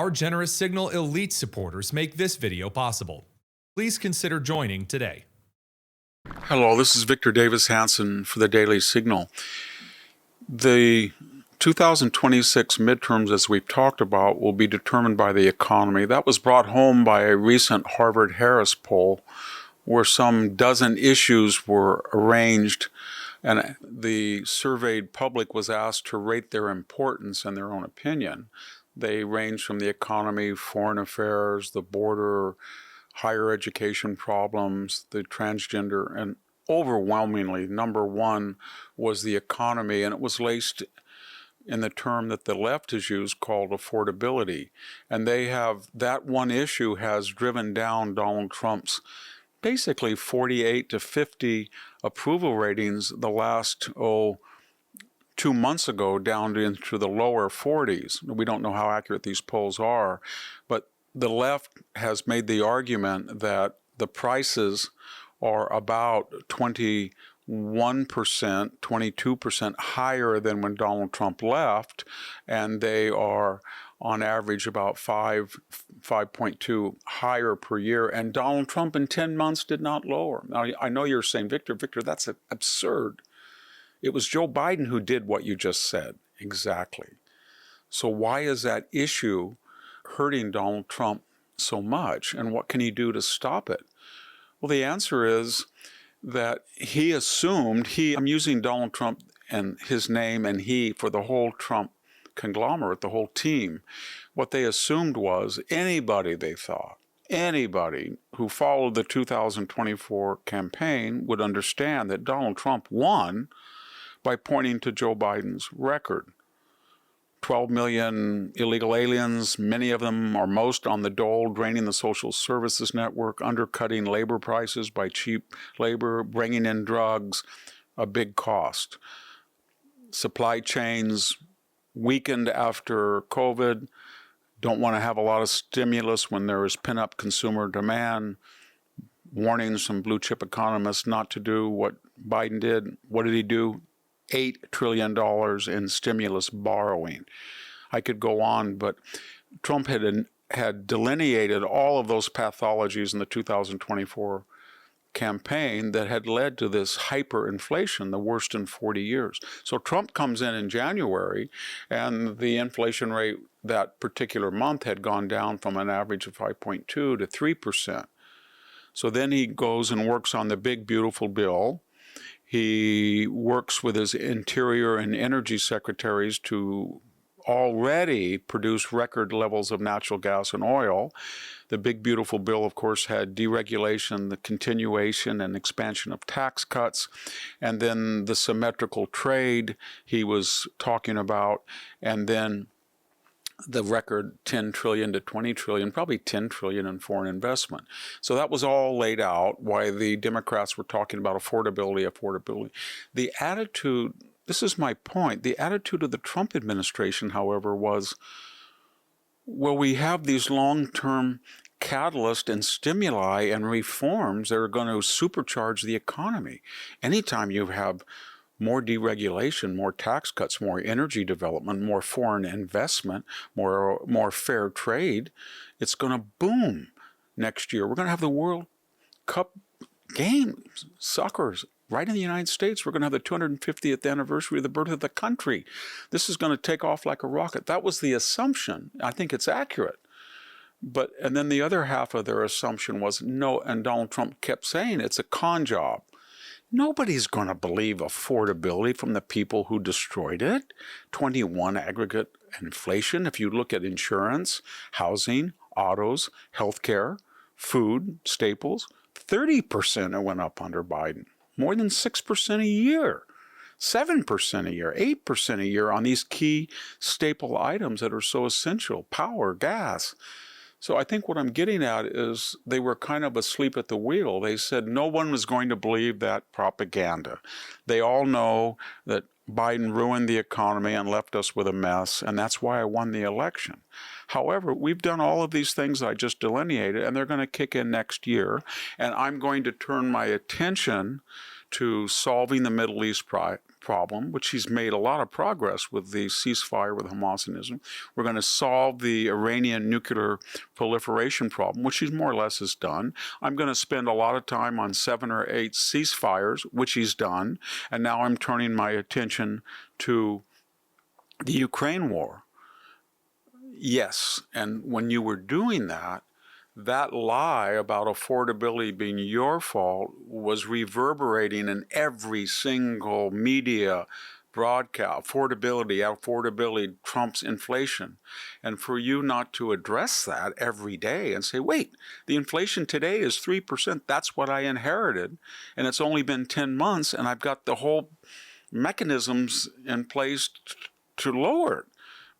Our generous Signal Elite supporters make this video possible. Please consider joining today. Hello, this is Victor Davis Hanson for the Daily Signal. The 2026 midterms, as we've talked about, will be determined by the economy. That was brought home by a recent Harvard-Harris poll where some dozen issues were arranged, and the surveyed public was asked to rate their importance in their own opinion. They range from the economy, foreign affairs, the border, higher education problems, the transgender, and overwhelmingly, number one was the economy, and it was laced in the term that the left has used called affordability. And that one issue has driven down Donald Trump's basically 48 to 50 approval ratings the last, 2 months ago down into the lower 40s. We don't know how accurate these polls are, but the left has made the argument that the prices are about 21%, 22% higher than when Donald Trump left, and they are on average about 5.2 higher per year, and Donald Trump in 10 months did not lower. Now, I know you're saying, Victor, that's absurd. It was Joe Biden who did what you just said. Exactly. So why is that issue hurting Donald Trump so much, and what can he do to stop it? Well, the answer is that he assumed, I'm using Donald Trump and his name and he for the whole Trump conglomerate, the whole team. What they assumed was anybody who followed the 2024 campaign would understand that Donald Trump won by pointing to Joe Biden's record. 12 million illegal aliens, many of them or most on the dole, draining the social services network, undercutting labor prices by cheap labor, bringing in drugs, a big cost. Supply chains weakened after COVID, don't want to have a lot of stimulus when there is pent-up consumer demand, warnings from blue chip economists not to do what Biden did. What did he do? $8 trillion in stimulus borrowing. I could go on, but Trump had delineated all of those pathologies in the 2024 campaign that had led to this hyperinflation, the worst in 40 years. So Trump comes in January, and the inflation rate that particular month had gone down from an average of 5.2 to 3%. So then he goes and works on the big, beautiful bill. He works with his Interior and Energy secretaries to already produce record levels of natural gas and oil. The big, beautiful bill, of course, had deregulation, the continuation and expansion of tax cuts, and then the symmetrical trade he was talking about, and then the record 10 trillion to 20 trillion, probably 10 trillion in foreign investment. So that was all laid out why the Democrats were talking about affordability. The attitude, this is my point, the attitude of the Trump administration, however, was, well, we have these long-term catalysts and stimuli and reforms that are going to supercharge the economy. Anytime you have more deregulation, more tax cuts, more energy development, more foreign investment, more fair trade, it's going to boom next year. We're going to have the World Cup games, soccer, right in the United States. We're going to have the 250th anniversary of the birth of the country. This is going to take off like a rocket. That was the assumption. I think it's accurate. And then the other half of their assumption was no, and Donald Trump kept saying it's a con job. Nobody's going to believe affordability from the people who destroyed it. 21 aggregate inflation. If you look at insurance, housing, autos, healthcare, food, staples, 30% it went up under Biden. More than 6% a year, 7% a year, 8% a year on these key staple items that are so essential, power, gas. So I think what I'm getting at is they were kind of asleep at the wheel. They said no one was going to believe that propaganda. They all know that Biden ruined the economy and left us with a mess, and that's why I won the election. However, we've done all of these things I just delineated, and they're going to kick in next year, and I'm going to turn my attention to solving the Middle East problem, which he's made a lot of progress with the ceasefire with Hamas and Israel. We're going to solve the Iranian nuclear proliferation problem, which he more or less has done. I'm going to spend a lot of time on 7 or 8 ceasefires, which he's done. And now I'm turning my attention to the Ukraine war. Yes, and when you were doing that, that lie about affordability being your fault was reverberating in every single media broadcast. Affordability trumps inflation. And for you not to address that every day and say, wait, the inflation today is 3%. That's what I inherited. And it's only been 10 months, and I've got the whole mechanisms in place to lower it.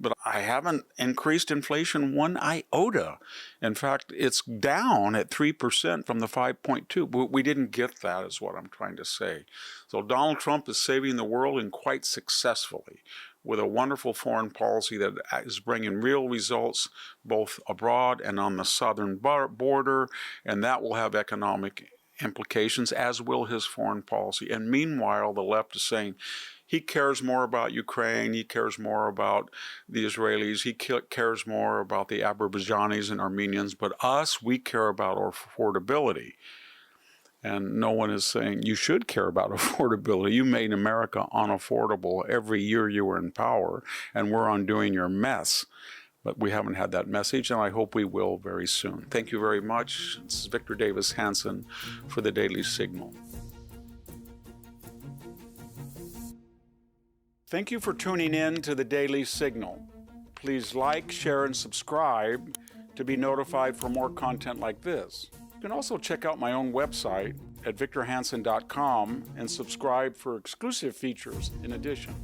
But I haven't increased inflation one iota. In fact, it's down at 3% from the 5.2. But we didn't get that, is what I'm trying to say. So Donald Trump is saving the world, and quite successfully, with a wonderful foreign policy that is bringing real results both abroad and on the southern border, and that will have economic implications, as will his foreign policy. And meanwhile, the left is saying, he cares more about Ukraine, he cares more about the Israelis, he cares more about the Azerbaijanis and Armenians, but us, we care about our affordability. And no one is saying you should care about affordability. You made America unaffordable every year you were in power, and we're undoing your mess. But we haven't had that message, and I hope we will very soon. Thank you very much. This is Victor Davis Hanson for the Daily Signal. Thank you for tuning in to the Daily Signal. Please like, share, and subscribe to be notified for more content like this. You can also check out my own website at victorhanson.com and subscribe for exclusive features in addition.